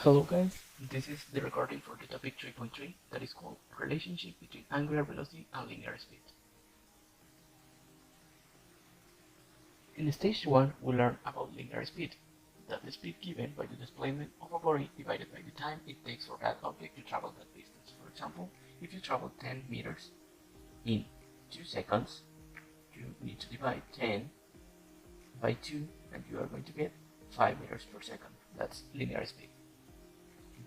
Hello guys, this is the recording for the topic 3.3 that is called Relationship between Angular Velocity and Linear Speed. In stage 1 we learn about linear speed, that the speed given by the displacement of a body divided by the time it takes for that object to travel that distance. For example, if you travel 10 meters in 2 seconds, you need to divide 10 by 2 and you are going to get 5 meters per second. That's linear speed.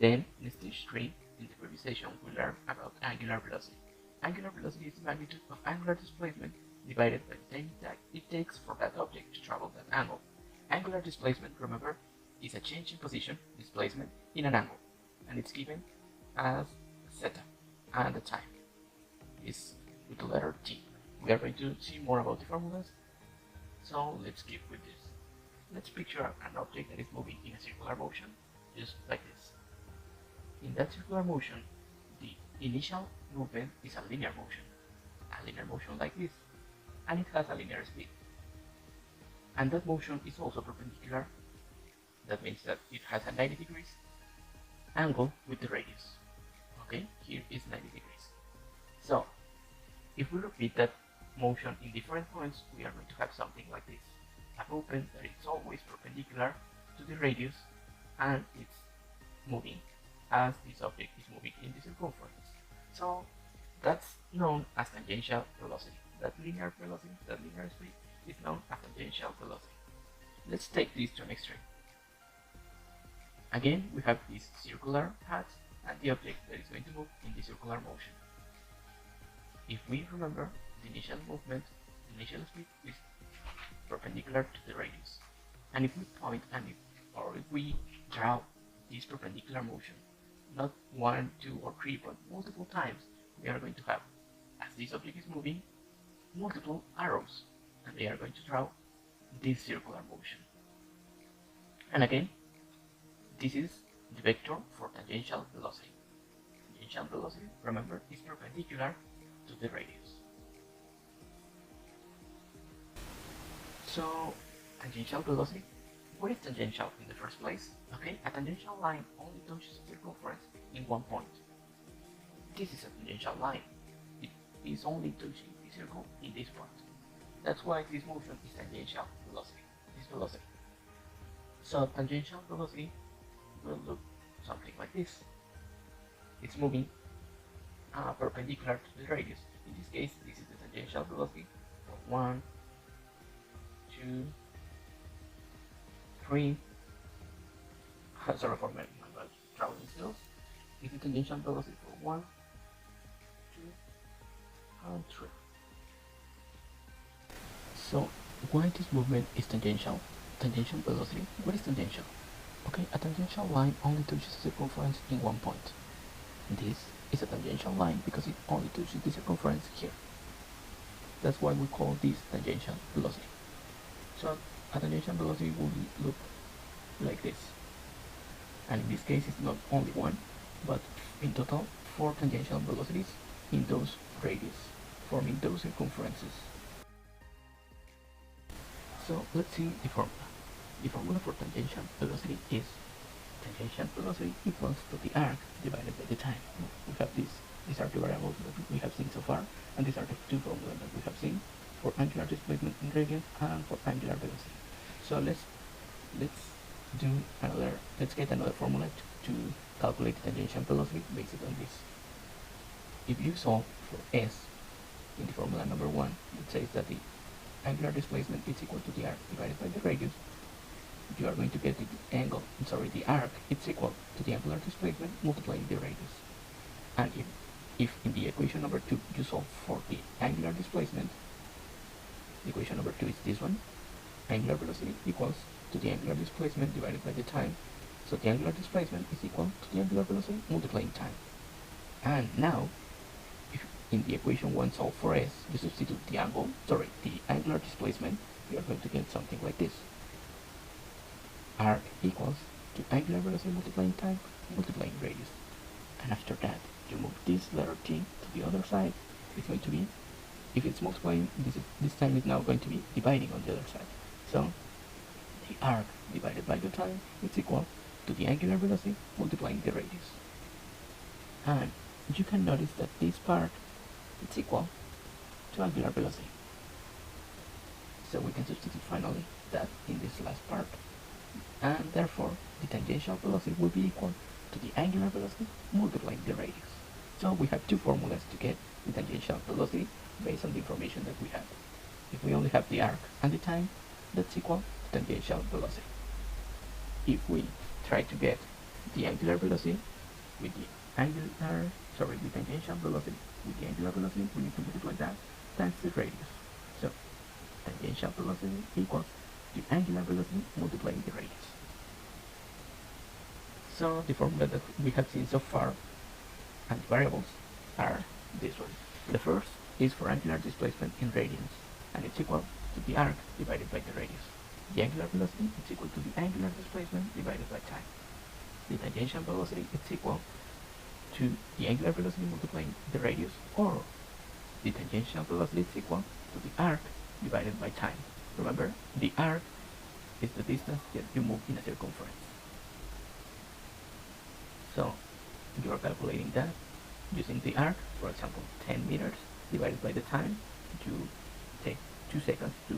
Then, in stage 3, in the previous session, we learned about angular velocity. Angular velocity is the magnitude of angular displacement divided by the time that it takes for that object to travel that angle. Angular displacement, remember, is a change in position, displacement, in an angle, and it's given as theta, and the time is with the letter t. We are going to see more about the formulas, so let's keep with this. Let's picture an object that is moving in a circular motion, just like this. In that circular motion, the initial movement is a linear motion like this, and it has a linear speed. And that motion is also perpendicular. That means that it has a 90 degrees angle with the radius. Okay, here is 90 degrees. So, if we repeat that motion in different points, we are going to have something like this. A movement that is always perpendicular to the radius, and it's moving as this object is moving in the circumference. So that's known as tangential velocity. That linear velocity, that linear speed, is known as tangential velocity. Let's take this to an extreme. Again, we have this circular path and the object that is going to move in the circular motion. If we remember, the initial movement, the initial speed is perpendicular to the radius. And if we point if we draw this perpendicular motion, not 1, 2, or 3, but multiple times, we are going to have, as this object is moving, multiple arrows, and they are going to draw this circular motion. And again, this is the vector for tangential velocity. Tangential velocity, remember, is perpendicular to the radius. So, tangential velocity, what is tangential in the first place? Okay, a tangential line only touches the circumference in one point. This is a tangential line. It is only touching the circle in this point. That's why this motion is tangential velocity, this velocity. So tangential velocity will look something like this. It's moving perpendicular to the radius. In this case, this is the tangential velocity for 1, 2, 3. Sorry for my traveling skills. This is tangential velocity for 1, 2, and 3. So, why this movement is tangential? Tangential velocity. What is tangential? Okay, a tangential line only touches the circumference in one point. This is a tangential line because it only touches the circumference here. That's why we call this tangential velocity. So, a tangential velocity will look like this. And in this case, it's not only one, but in total 4 tangential velocities in those radius, forming those circumferences. So let's see the formula. The formula for tangential velocity is tangential velocity equals to the arc divided by the time. We have these are the variables that we have seen so far, and these are the two formulas that we have seen for angular displacement in radians and for angular velocity. So let's get another formula to calculate the tangential velocity based on this. If you solve for s in the formula number 1, it says that the angular displacement is equal to the arc divided by the radius, you are going to get the arc is equal to the angular displacement multiplying the radius. And if in the equation number 2 you solve for the angular displacement, the equation number 2 is this one, angular velocity equals to the angular displacement divided by the time. So the angular displacement is equal to the angular velocity multiplying time. And now, if in the equation 1 solve for s, you substitute the angular displacement, you are going to get something like this. Arc equals to angular velocity multiplying time multiplying radius. And after that, you move this letter t to the other side. It's going to be, if it's multiplying, this time is now going to be dividing on the other side. So the arc divided by the time is equal to the angular velocity multiplying the radius. And you can notice that this part is equal to angular velocity. So we can substitute finally that in this last part, and therefore the tangential velocity will be equal to the angular velocity multiplying the radius. So we have two formulas to get the tangential velocity based on the information that we have. If we only have the arc and the time, that's equal to tangential velocity. If we try to get the angular velocity with the tangential velocity with the angular velocity, we need to multiply that times the radius. So tangential velocity equals the angular velocity multiplying the radius. So the formula that we have seen so far and the variables are this one. The first is for angular displacement in radians, and it's equal to the arc divided by the radius. The angular velocity is equal to the angular displacement divided by time. The tangential velocity is equal to the angular velocity multiplying the radius, or the tangential velocity is equal to the arc divided by time. Remember, the arc is the distance that you move in a circumference. So you are calculating that using the arc, for example, 10 meters divided by the time. You take 2 seconds to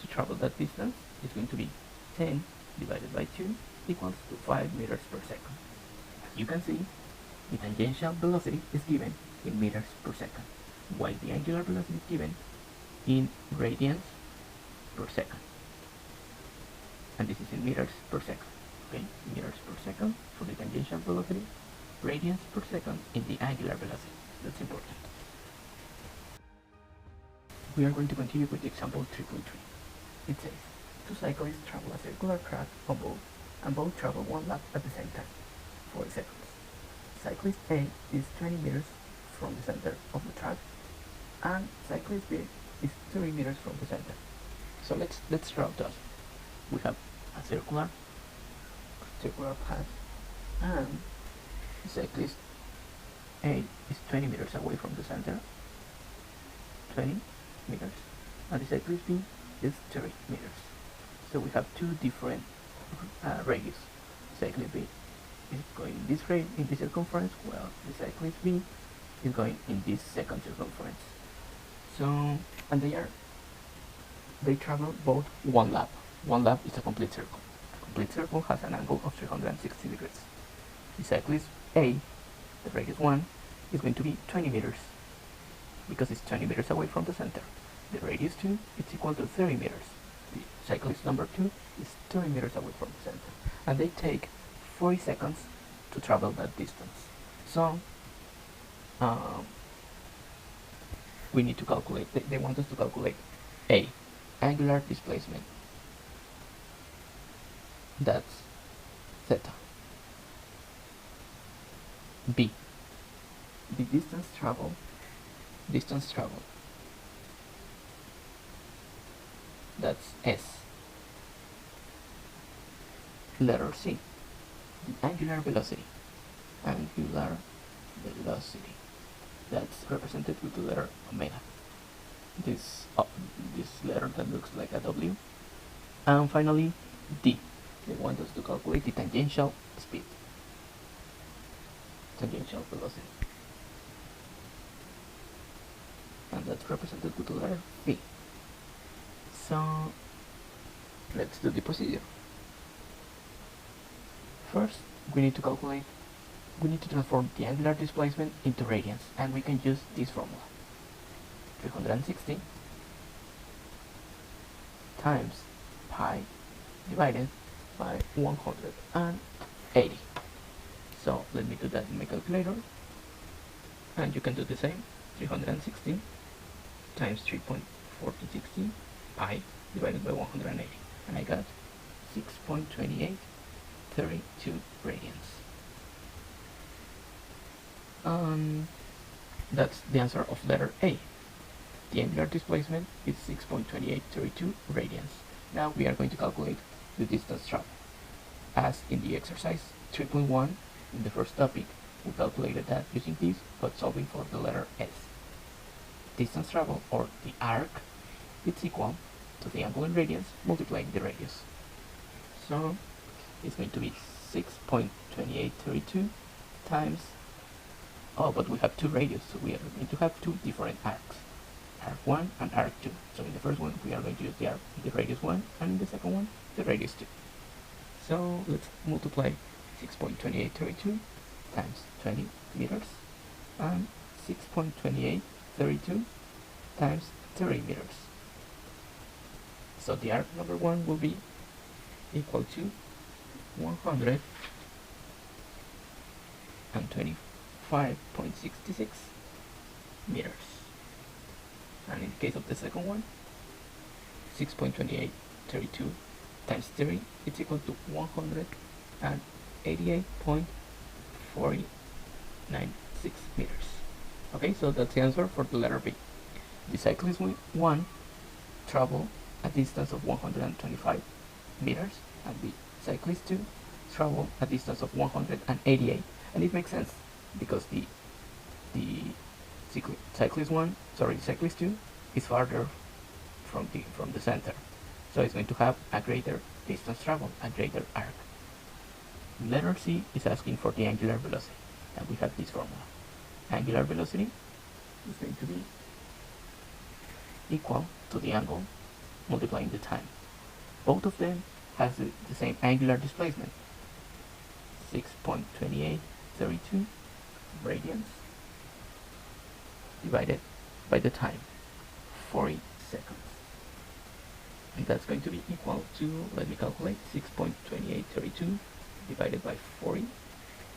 travel that distance. It's going to be 10 divided by 2 equals to 5 meters per second. As you can see, the tangential velocity is given in meters per second, while the angular velocity is given in radians per second. And this is in meters per second. Okay, meters per second for the tangential velocity, radians per second in the angular velocity. That's important. We are going to continue with example 3.3. It says, two cyclists travel a circular track on both, and both travel one lap at the same time, 40 seconds. Cyclist A is 20 meters from the center of the track, and cyclist B is 30 meters from the center. So let's draw that. We have a circular path, and cyclist A is 20 meters away from the center, 20 meters, and the cyclist B is 30 meters. So we have two different radius. Cyclist B is going in this circumference, while the cyclist B is going in this second circumference. So, and they travel both one lap. One lap is a complete circle. A complete circle has an angle of 360 degrees. The cyclist A, the radius 1, is going to be 20 meters because it's 20 meters away from the center. The radius 2 is equal to 30 meters. The cyclist number 2 is 30 meters away from the center. And they take 40 seconds to travel that distance. So, we need to calculate, they want us to calculate A, angular displacement. That's theta. B, the distance traveled. That's S. Letter C, the angular velocity. That's represented with the letter omega. This letter that looks like a W. And finally, D. They want us to calculate the tangential speed. Tangential velocity. And that's represented with the letter V. So let's do the procedure. First, we need to transform the angular displacement into radians, and we can use this formula. 360 times pi divided by 180. So let me do that in my calculator, and you can do the same. 360 times 3.1460 pi divided by 180, and I got 6.2832 radians. That's the answer of letter A. The angular displacement is 6.2832 radians. Now we are going to calculate the distance traveled. As in the exercise 3.1 in the first topic, we calculated that using this, but solving for the letter S. Distance traveled, or the arc, is equal to the angle in radians multiplying the radius. So it's going to be 6.2832 times, oh, but we have two radius, so we are going to have two different arcs, arc 1 and arc 2. So in the first one we are going to use the radius 1, and in the second one the radius 2. So let's multiply 6.2832 times 20 meters and 6.2832 times 30 meters. So the arc number 1 will be equal to 125.66 meters. And in the case of the second one, 6.2832 times 30, it's equal to 188.496 meters. Okay, so that's the answer for the letter B. The cyclist 1 travel a distance of 125 meters, and the cyclist 2 travel a distance of 188. And it makes sense because the cyclist 2 is farther from the center, so it's going to have a greater distance traveled, a greater arc. Letter C is asking for the angular velocity, and we have this formula. Angular velocity is going to be equal to the angle multiplying the time. Both of them has the same angular displacement, 6.2832 radians divided by the time, 40 seconds. And that's going to be equal to, let me calculate, 6.2832 divided by 40,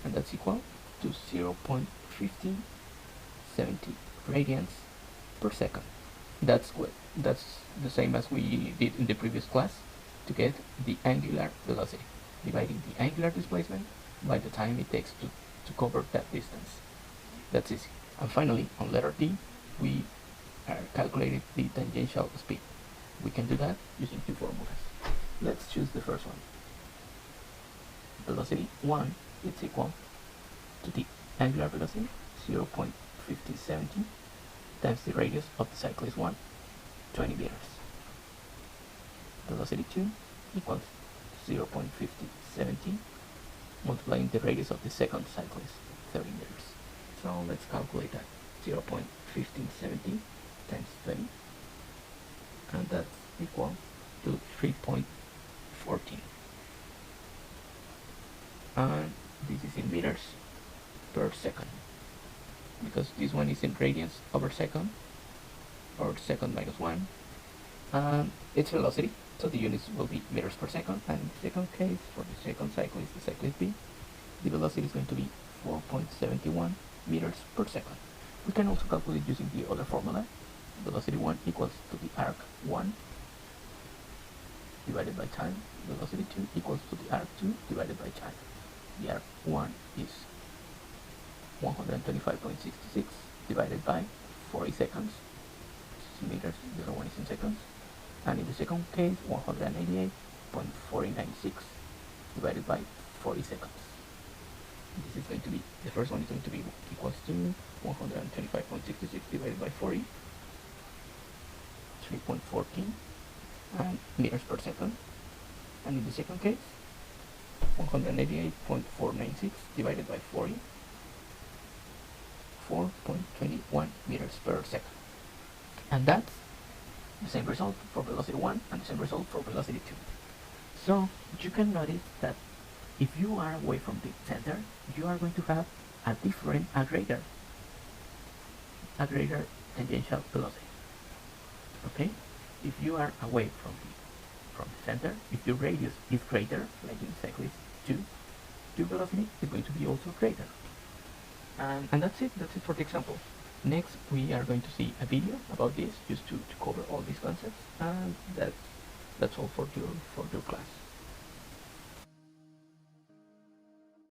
and that's equal to 0.1570 radians per second. That's the same as we did in the previous class to get the angular velocity, dividing the angular displacement by the time it takes to cover that distance. That's easy. And finally, on letter D, we are calculating the tangential speed. We can do that using two formulas. Let's choose the first one. Velocity 1 is equal to the angular velocity, 0.5070, times the radius of the cyclist 1, 20 meters. Velocity 2 equals 0.5070 multiplying the radius of the second cyclist, 30 meters. So let's calculate that. 0.1570 times 20, and that's equal to 3.14. And this is in meters per second, because this one is in radians over second, or second minus 1, and it's velocity, so the units will be meters per second. And in the second case, for the second cyclist, the cyclist B, the velocity is going to be 4.71 meters per second. We can also calculate using the other formula. Velocity 1 equals to the arc 1 divided by time. Velocity 2 equals to the arc 2 divided by time. The arc 1 is 125.66 divided by 40 seconds. This is meters, the other one is in seconds. And in the second case, 188.496 divided by 40 seconds. This is going to be, the first one is going to be equals to 125.66 divided by 40, 3.14 and meters per second. And in the second case, 188.496 divided by 40, 4.21 meters per second. And that's the same result for velocity 1 and the same result for velocity 2. So you can notice that if you are away from the center, you are going to have a greater tangential velocity. Okay? If you are away from the center, if your radius is greater, like in cyclist 2, your velocity is going to be also greater. And that's it for the example. Next, we are going to see a video about this, just to cover all these concepts, and that's all for your class.